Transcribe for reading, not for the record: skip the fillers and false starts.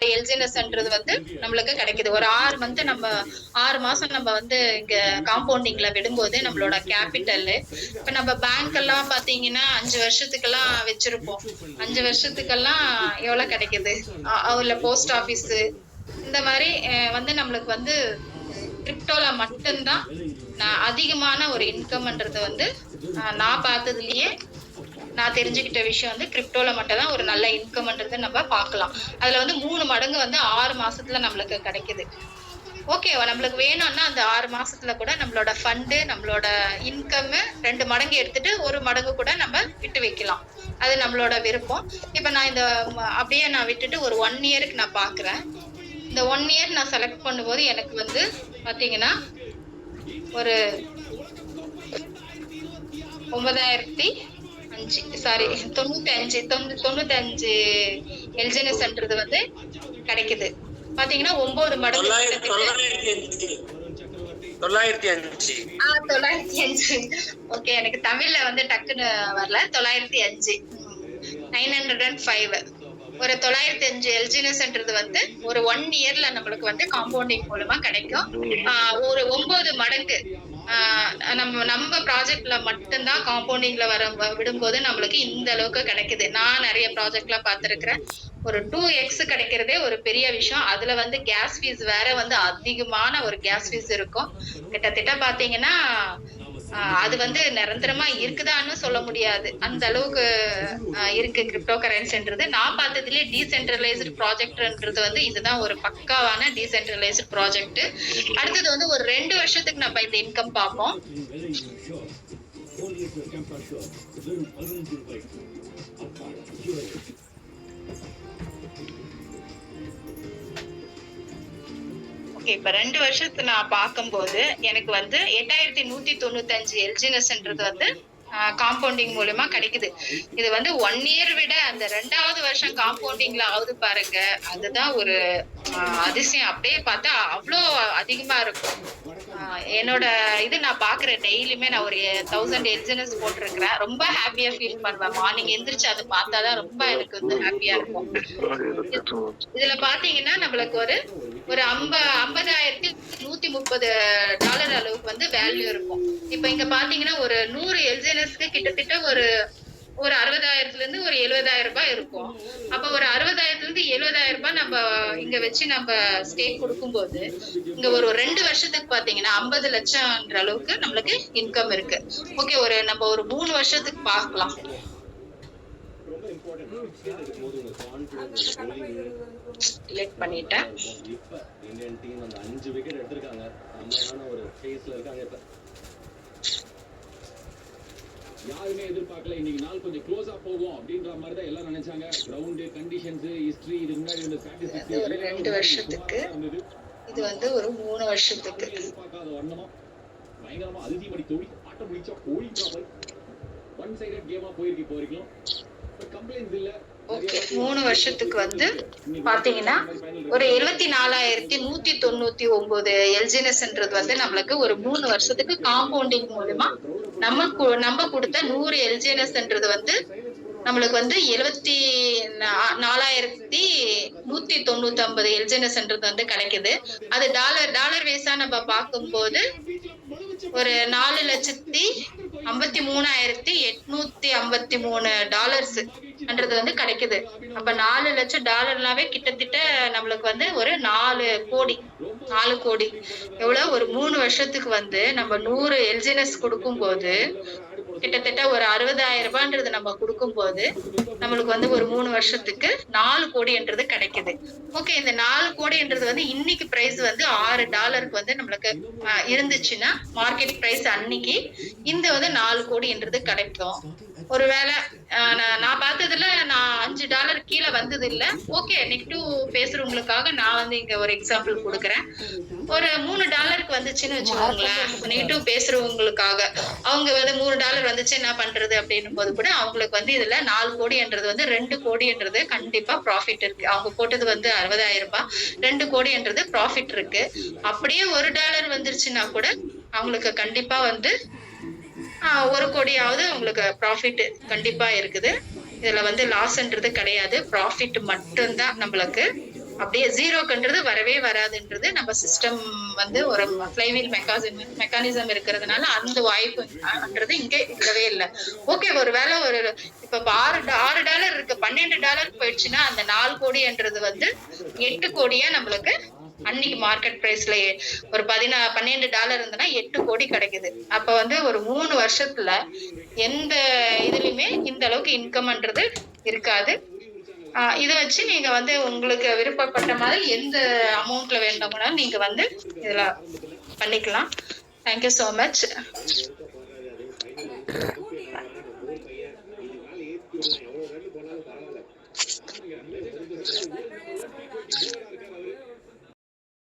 எல்ஜினஸ்ன்றது வந்து நம்மளுக்கு கிடைக்குது. ஒரு 6 மந்த் நம்ம 6 மாசம் நம்ம வந்து இங்க காம்பவுண்டிங்ல விடும்போது நம்மளோட கேபிட்டல் இப்ப நம்ம பேங்க் எல்லாம் பாத்தீங்கன்னா 5 வருஷத்துக்கெல்லாம் வச்சிருப்போம். 5 வருஷத்துக்கெல்லாம் எவ்வளவு கிடைக்குது? இல்ல போஸ்ட் ஆபீஸ் இந்த மாதிரி வந்து நம்மளுக்கு வந்து கிரிப்டோல மட்டும்தான் அதிகமான ஒரு இன்கம்ன்றது வந்து நான் பார்த்ததுலயே நான் தெரிஞ்சுக்கிட்ட விஷயம் வந்து கிரிப்டோல மட்டும் தான் ஒரு நல்ல இன்கம்ன்றது நம்ம பார்க்கலாம். அதுல வந்து 3 மடங்கு வந்து 6 மாசத்துல நம்மளுக்கு கிடைக்குது. ஓகேவா, நம்மளுக்கு வேணும்னா அந்த 6 மாசத்துல கூட நம்மளோட ஃபண்டு நம்மளோட இன்கம் 2 மடங்கு எடுத்துட்டு 1 மடங்கு கூட நம்ம விட்டு வைக்கலாம். அது நம்மளோட விருப்பம். இப்ப நான் இந்த அப்படியே நான் விட்டுட்டு ஒரு 1 இயருக்கு நான் பாக்குறேன். இந்த 1 இயர் நான் செலக்ட் பண்ணும்போது எனக்கு வந்து பாத்தீங்கன்னா ஒரு 95 எல்ஜினஸ்ன்றது வந்து கிடைக்குது. பாத்தீங்கன்னா 9 மடங்கு 905. ஓகே, எனக்கு தமிழ்ல வந்து டக்குன்னு வரல. 905 905 ஒரு 905 எல்ஜினஸ்ன்றது வந்து ஒரு 1 இயர்ல நம்மளுக்கு வந்து காம்பவுண்டிங் மூலமா கிடைக்கும். ஒரு 9 மடங்கு நம்ம ப்ராஜெக்ட்ல மட்டும்தான் காம்பவுண்டிங்ல விடும்போது நம்மளுக்கு இந்த அளவுக்கு கிடைக்குது. நான் நிறைய ப்ராஜெக்ட்ல பார்த்திருக்கிறேன். ஒரு 2x கிடைக்கிறதே ஒரு பெரிய விஷயம். அதுல வந்து கேஸ் ஃபீஸ் வேற வந்து அதிகமான ஒரு கேஸ் ஃபீஸ் இருக்கும். கிட்டத்தட்ட பாத்தீங்கன்னா அது வந்து நிரந்தரமா இருக்குதான்னு சொல்ல முடியாது. அந்த அளவுக்கு இருக்கு கிரிப்டோ கரன்சின்றது. நான் பார்த்ததுலயே டீசென்ட்ரலைஸ்டு ப்ராஜெக்ட்ன்றது வந்து இதுதான் ஒரு பக்காவான டீசென்ட்ரலைஸ்டு ப்ராஜெக்ட். அடுத்தது வந்து ஒரு 2 வருஷத்துக்கு நம்ம இந்த இன்கம் பார்ப்போம். இப்ப 2 வருஷத்துக்கு நான் பார்க்கும்போது எனக்கு வந்து 8195 எல்ஜினஸ்ன்றது வந்து காம்பவுண்டிங் மூலமா கிடைக்குது. இது வந்து 1 இயர் விட அந்த 2வது வருஷம் காம்பவுண்டிங்ல ஆகுது பாருங்க, அதுதான் ஒரு அதிசயம். அப்படியே பார்த்தா அவ்வளோ அதிகமா இருக்கும். என்னோட இது நான் பாக்குறேன். டெய்லியுமே நான் ஒரு 1000 எல்ஜினஸ் போட்டிருக்கிறேன். ரொம்ப ஹாப்பியா ஃபீல் பண்ணுவேன். மார்னிங் எந்திரிச்சு அதை பார்த்தாதான் ரொம்ப எனக்கு வந்து ஹாப்பியா இருக்கும். இதுல பாத்தீங்கன்னா நம்மளுக்கு ஒரு 50,130 டாலர் அளவுக்கு வந்து வேல்யூ இருக்கும். இப்ப இங்க பாத்தீங்கன்னா ஒரு 100 எல்ஜினஸ்க்கு கிட்டத்தட்ட ஒரு 60,000 இருந்து ஒரு 70,000 ரூபாய் இருக்கும். அப்ப ஒரு 60,000 இருந்து 70,000 ரூபாய் நம்ம இங்க வச்சு நம்ம ஸ்டேக் கொடுக்கும்போது இங்க ஒரு 2 வருஷத்துக்கு பாத்தீங்கன்னா 50 லட்சம்ன்ற அளவுக்கு நம்மளுக்கு இன்கம் இருக்கு. ஓகே, நம்ம ஒரு 3 வருஷத்துக்கு பார்க்கலாம். லேட் பண்ணிட்டேன். யாருமே எதிர்பார்க்கல இன்னைக்கு நாள் கொஞ்சம் க்ளோஸா போகும் அப்படின்ற மாதிரி தான் எல்லாம் நினைச்சாங்க. கிரவுண்ட் கண்டிஷன்ஸ் ஹிஸ்டரி இது முன்னாடி இந்த ஸ்டாட்டிஸ்டிக்ஸ் ஒரு 2 வருஷத்துக்கு, இது வந்து ஒரு 3 வருஷத்துக்கு எதிர்பார்க்காத வண்ணமா பயங்கரமா அல்டிமேட் தோடி ஆட்டம் முடிச்சா கோழி ப்ராப்பர் ஒன் சைடட் கேமா போயிருக்கு இப்போ வரைக்கும். பட் கம்ப்ளைண்ட்ஸ் இல்ல. ஓகே, 3 வருஷத்துக்கு வந்து பாத்தீங்கன்னா ஒரு 74,199 எல்ஜினஸ்ன்றது வந்து நம்மளுக்கு ஒரு 3 வருஷத்துக்கு காம்பவுண்டிங் மூலமா நம்ம கொடுத்த 100 எல்ஜினஸ்ன்றது வந்து நம்மளுக்கு வந்து 74,199 எல்ஜினஸ்ன்றது வந்து கிடைக்குது. அது டாலர் வேஸா நம்ம பார்க்கும்போது ஒரு 4,53,853 டாலர்ஸ் வந்து கிடைக்குது. அப்ப 4 லட்சம் டாலர்னாவே கிட்டத்தட்ட நம்மளுக்கு வந்து ஒரு 4 கோடி எவ்வளவு ஒரு 3 வருஷத்துக்கு வந்து நம்ம 100 எல்ஜினஸ் கொடுக்கும் போது கிட்டத்தட்ட ஒரு 60,000 ரூபாய்ன்றது நம்ம கொடுக்கும் போது நம்மளுக்கு வந்து ஒரு 3 வருஷத்துக்கு 4 கோடின்றது கிடைக்குது. ஓகே, இந்த 4 கோடின்றது வந்து இன்னைக்கு பிரைஸ் வந்து $6 வந்து நம்மளுக்கு இருந்துச்சுன்னா மார்க்கெட் பிரைஸ் அன்னைக்கு இந்த வந்து 4 கோடின்றது கிடைக்கும். ஒருவேளை நான் பார்த்ததுல நான் $5 கீழே வந்தது இல்ல. ஓகே, நெகட்டிவ் பேசுறவங்களுக்காக நான் வந்து இங்க ஒரு எக்ஸாம்பிள் கொடுக்குறேன். ஒரு $3 வந்துச்சுன்னு வச்சுக்கோங்களேன். நெகட்டிவ் பேசுறவங்களுக்காக அவங்க வந்து $3 வந்துச்சு என்ன பண்றது அப்படின்னும் போது கூட அவங்களுக்கு வந்து இதுல 4 கோடின்றது வந்து 2 கோடின்றது கண்டிப்பா ப்ராஃபிட் இருக்கு. அவங்க போட்டது வந்து 60,000 ரூபாய், 2 கோடின்றது ப்ராஃபிட் இருக்கு. அப்படியே $1 வந்துருச்சுன்னா கூட அவங்களுக்கு கண்டிப்பா வந்து 1 கோடியாவது உங்களுக்கு ப்ராஃபிட் கண்டிப்பா இருக்குது. இதுல வந்து லாஸ்ன்றது கிடையாது, ப்ராஃபிட் மட்டும்தான் நம்மளுக்கு. அப்படியே ஜீரோக்குன்றது வரவே வராதுன்றது நம்ம சிஸ்டம் வந்து ஒரு ஃப்ளைவீல் மெக்கானிசம் இருக்கிறதுனால அந்த வாய்ப்புன்றது இங்க இல்லவே இல்லை. ஓகே, ஒருவேளை இப்ப $6 இருக்கு, $12 போயிடுச்சுன்னா அந்த 4 கோடின்றது வந்து 8 கோடியா நம்மளுக்கு அன்னைக்கு மார்க்கெட் பிரைஸ்ல ஒரு $12 இருந்ததுன்னா 8 கோடி கிடைக்குது. அப்ப வந்து ஒரு 3 வருஷத்துல எந்த இதுலயுமே இந்த அளவுக்கு இன்கம்ன்றது இருக்காது. இதை வச்சு நீங்க வந்து உங்களுக்கு விருப்பப்பட்ட மாதிரி எந்த அமௌண்ட்ல வேண்டாம்னாலும் நீங்க வந்து இதுல பண்ணிக்கலாம். Thank you so much.